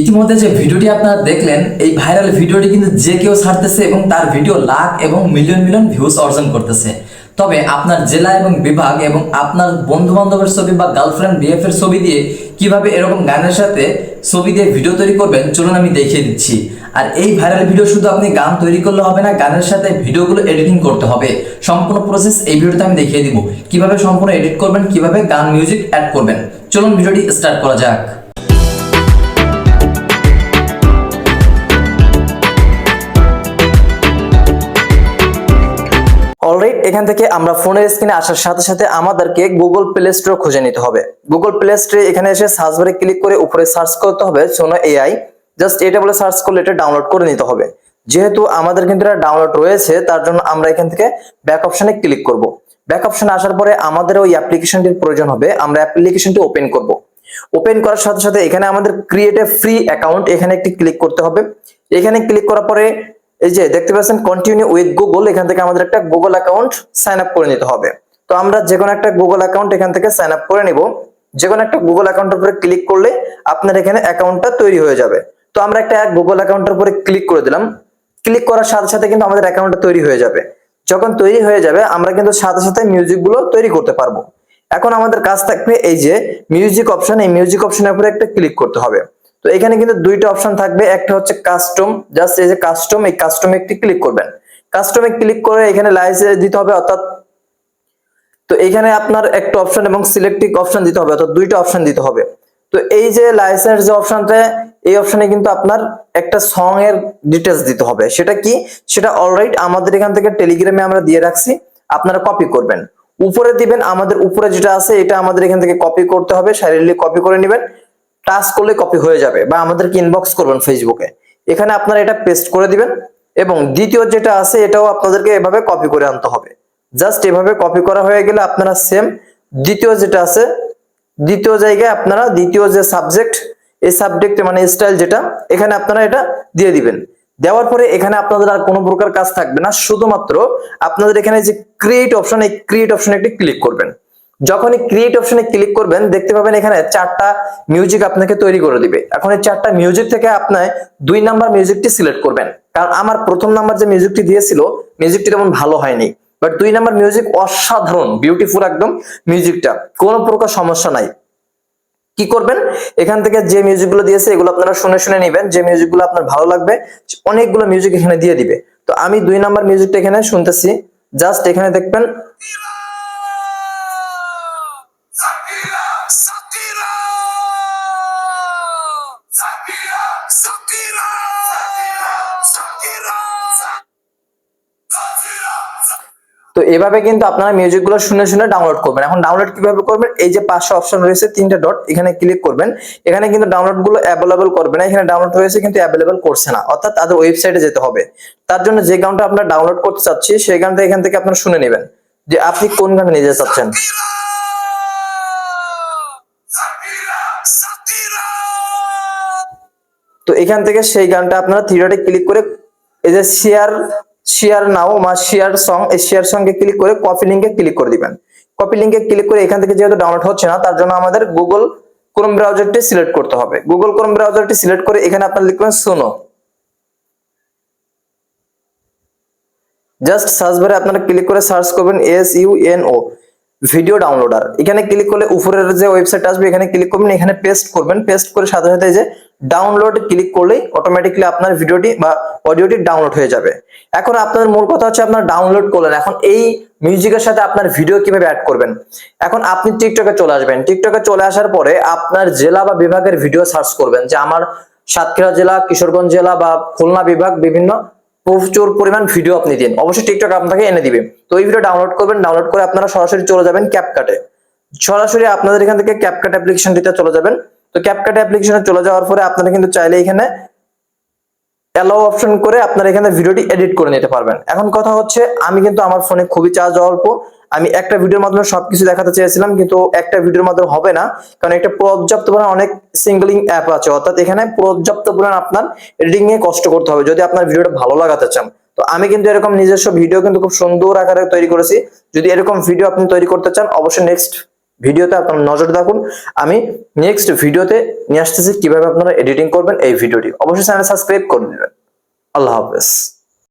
ইতিমধ্যে যে ভিডিওটি আপনারা দেখলেন, এই ভাইরাল ভিডিওটি কিন্তু যে কেউ ছাড়তেছে এবং তার ভিডিও লাখ এবং মিলিয়ন মিলিয়ন ভিউজ অর্জন করতেছে। তবে আপনার জেলা এবং বিভাগ এবং আপনার বন্ধু বান্ধবের ছবি বা গার্লফ্রেন্ড বিএফ এর ছবি দিয়ে কিভাবে এরকম গানের সাথে ছবি দিয়ে ভিডিও তৈরি করবেন চলুন আমি দেখিয়ে দিচ্ছি। আর এই ভাইরাল ভিডিও শুধু আপনি গান তৈরি করলে হবে না, গানের সাথে ভিডিওগুলো এডিটিং করতে হবে। সম্পূর্ণ প্রসেস এই ভিডিওতে আমি দেখিয়ে দিব, কিভাবে সম্পূর্ণ এডিট করবেন, কিভাবে গান মিউজিক অ্যাড করবেন। চলুন ভিডিওটি স্টার্ট করা যাক। অলরাইট, এখান থেকে আমরা ফোনের স্ক্রিনে আসার সাথে সাথে আমাদেরকে গুগল প্লে স্টোর খুঁজে নিতে হবে। গুগল প্লে স্টোরে এখানে এসে সার্চ বারে ক্লিক করে উপরে সার্চ করতে হবে সোনো এআই। জাস্ট এটা বলে সার্চ করলে এটা ডাউনলোড করে নিতে হবে। যেহেতু আমাদের কিন্তু এটা ডাউনলোড রয়েছে, তার জন্য আমরা এখান থেকে ব্যাক অপশনে ক্লিক করব। ব্যাক অপশনে আসার পরে আমাদের ওই অ্যাপ্লিকেশনটির প্রয়োজন হবে। আমরা অ্যাপ্লিকেশনটি ওপেন করব। ওপেন করার সাথে সাথে এখানে আমাদের ক্রিয়েট এ ফ্রি অ্যাকাউন্ট, এখানে একটি ক্লিক করতে হবে। এখানে ক্লিক করার পরে এই যে দেখতে পাচ্ছেন কন্টিনিউ উইথ গুগল, এখান থেকে আমাদের একটা গুগল অ্যাকাউন্ট সাইন আপ করে নিতে হবে। তো আমরা যে কোনো একটা গুগল অ্যাকাউন্ট এখান থেকে সাইন আপ করে নিব। যে কোনো একটা গুগল অ্যাকাউন্টের উপরে ক্লিক করলে আপনার এখানে অ্যাকাউন্টটা তৈরি হয়ে যাবে। তো আমরা একটা গুগল অ্যাকাউন্টের উপরে ক্লিক করে দিলাম। ক্লিক করার সাথে সাথে কিন্তু আমাদের অ্যাকাউন্টটা তৈরি হয়ে যাবে। যখন তৈরি হয়ে যাবে আমরা কিন্তু সাথে সাথে মিউজিক গুলো তৈরি করতে পারবো। এখন আমাদের কাজ থাকবে এই যে মিউজিক অপশন, এই মিউজিক অপশনের উপরে একটা ক্লিক করতে হবে। তো এখানে কিন্তু দুইটা অপশন থাকবে, একটা হচ্ছে কাস্টম। জাস্ট এই যে কাস্টম, এই কাস্টমে একটি ক্লিক করবেন। কাস্টমে ক্লিক করে এখানে লাইসেন্স দিতে হবে, অর্থাৎ তো এখানে আপনার একটা অপশন এবং সিলেক্টিভ অপশন দিতে হবে, অর্থাৎ দুইটা অপশন দিতে হবে। তো এই যে লাইসেন্স যে অপশনটা, এই অপশনে কিন্তু আপনার একটা সং এর ডিটেইলস দিতে হবে। সেটা কি, সেটা অলরাইট আমাদের এখান থেকে টেলিগ্রামে আমরা দিয়ে রাখছি, আপনারা কপি করবেন। উপরে দিবেন, আমাদের উপরে যেটা আছে এটা আমাদের এখান থেকে কপি করতে হবে, সাইলেন্টলি কপি করে নেবেন। টাচ করলে কপি হয়ে যাবে, বা আমাদেরকে ইনবক্স করবেন ফেসবুকে। এখানে আপনারা এটা পেস্ট করে দিবেন এবং দ্বিতীয় যেটা আছে এটাও আপনাদেরকে এভাবে কপি করে আনতে হবে। জাস্ট এভাবে কপি করা হয়ে গেলে আপনারা সেম দ্বিতীয় যেটা আছে, দ্বিতীয় জায়গায় আপনারা দ্বিতীয় যে সাবজেক্ট, এই সাবজেক্টে মানে স্টাইল যেটা, এখানে আপনারা এটা দিয়ে দিবেন। দেওয়ার পরে এখানে আপনাদের আর কোনো প্রকার কাজ থাকবে না, শুধুমাত্র আপনাদের এখানে যে ক্রিয়েট অপশন, এই ক্রিয়েট অপশনে একটি ক্লিক করবেন। যখনই ক্রিয়েট অপশনে ক্লিক করবেন দেখতে পাবেন এখানে চারটা মিউজিক আপনাকে তৈরি করে দিবে। এখন এই চারটা মিউজিক থেকে আপনি 2 নাম্বার মিউজিকটি সিলেক্ট করবেন, কারণ আমার প্রথম নাম্বার যে মিউজিকটি দিয়েছিল মিউজিকটি তেমন ভালো হয়নি, বাট 2 নাম্বার মিউজিক অসাধারণ, বিউটিফুল একদম মিউজিকটা, কোনো প্রকার সমস্যা নাই। কি করবেন, এখান থেকে যে মিউজিকগুলো দিয়েছে এগুলো আপনারা শুনে শুনে নেবেন, যে মিউজিকগুলো আপনার ভালো লাগবে। অনেকগুলো মিউজিক এখানে দিয়ে দিবে। তো আমি 2 নাম্বার মিউজিকটা এখানে শুনতেছি। জাস্ট এখানে দেখবেন তো এভাবে কিন্তু আপনারা মিউজিক গুলো শুনে শুনে ডাউনলোড করবেন। এখন ডাউনলোড কিভাবে করবেন, এই যে পাঁচটা অপশন রয়েছে, 3টা ডট, এখানে ক্লিক করবেন। এখানে কিন্তু ডাউনলোড গুলো অ্যাভেলেবল করবে না, এখানে ডাউনলোড হয়েছে কিন্তু অ্যাভেলেবল করছে না, অর্থাৎ তাদের ওয়েবসাইটে যেতে হবে। তার জন্য যে গানটা আপনারা ডাউনলোড করতে চাচ্ছি সেই গানটা এখান থেকে আপনারা শুনে নেবেন যে আপনি কোন গানটা নিতে চাচ্ছেন। তো এখান থেকে সেই গানটা আপনারা 3 ডটে ক্লিক করে এই যে শেয়ার নাও বা শেয়ার সং, এই শেয়ার সঙ্গে ক্লিক করে কপি লিংকে ক্লিক করে দিবেন। কপি লিংকে ক্লিক করে এখান থেকে যেহেতু ডাউনলোড হচ্ছে না, তার জন্য আমাদের গুগল ক্রোম ব্রাউজারটি সিলেক্ট করতে হবে। গুগল ক্রোম ব্রাউজারটি সিলেক্ট করে এখানে আপনারা লিখবেন সোনো। জাস্ট সার্চ বারে আপনারা ক্লিক করে সার্চ করবেন SUNO ভিডিও ডাউনলোডার। এখানে ক্লিক করলে উপরের যে ওয়েবসাইট আসবে এখানে ক্লিক করবেন, এখানে পেস্ট করবেন। পেস্ট করে সাথে সাথে যে ডাউনলোড ক্লিক করলেই অটোমেটিক্যালি আপনার ভিডিওটি বা অডিওটি ডাউনলোড হয়ে যাবে। এখন আপনাদের মূল কথা হচ্ছে আপনারা ডাউনলোড করলেন, এখন এই মিউজিকের সাথে আপনার ভিডিও কিভাবে অ্যাড করবেন। এখন আপনি টিকটকে চলে আসবেন। টিকটকে চলে আসার পরে আপনার জেলা বা বিভাগের ভিডিও সার্চ করবেন, যে আমার সাতক্ষীরা জেলা, কিশোরগঞ্জ জেলা বা খুলনা বিভাগ, বিভিন্ন প্রচুর পরিমাণ ভিডিও আপনি দিন, অবশ্যই টিকটক আপনাকে এনে দিবে। তো এই ভিডিও ডাউনলোড করবেন। ডাউনলোড করে আপনারা সরাসরি চলে যাবেন ক্যাপকাটে। সরাসরি আপনাদের এখান থেকে ক্যাপকাট অ্যাপ্লিকেশনটিতে চলে যাবেন। তো ক্যাপকাট অ্যাপ্লিকেশনে চলে যাওয়ার পরে আপনারা কিন্তু চাইলে এখানে অ্যালাউ অপশন করে আপনারা এখানে ভিডিওটি এডিট করে নিতে পারবেন। এখন কথা হচ্ছে আমি কিন্তু আমার ফোনে খুবই চার্জ অল্প, আমি একটা ভিডিওর মাধ্যমে সবকিছু দেখাতে চেয়েছিলাম, কিন্তু একটা ভিডিওর মাধ্যমে হবে না, কারণ একটা পর্যাপ্ত পরিমাণ অনেক সিঙ্গলিং অ্যাপ আছে, অর্থাৎ এখানে পর্যাপ্ত পরিমাণ আপনার এডিটিং নিয়ে কষ্ট করতে হবে যদি আপনার ভিডিওটা ভালো লাগাতে চান। তো আমি কিন্তু এরকম নিজস্ব ভিডিও কিন্তু খুব সুন্দর আকারে তৈরি করেছি। যদি এরকম ভিডিও আপনি তৈরি করতে চান অবশ্যই নেক্সট ভিডিওতে আপনারা নজর রাখুন। আমি নেক্সট ভিডিওতে নিয়ে আসতেছি কিভাবে আপনারা এডিটিং করবেন এই ভিডিওটি। অবশ্যই চ্যানেল সাবস্ক্রাইব করে দিবেন। আল্লাহ হাফেজ।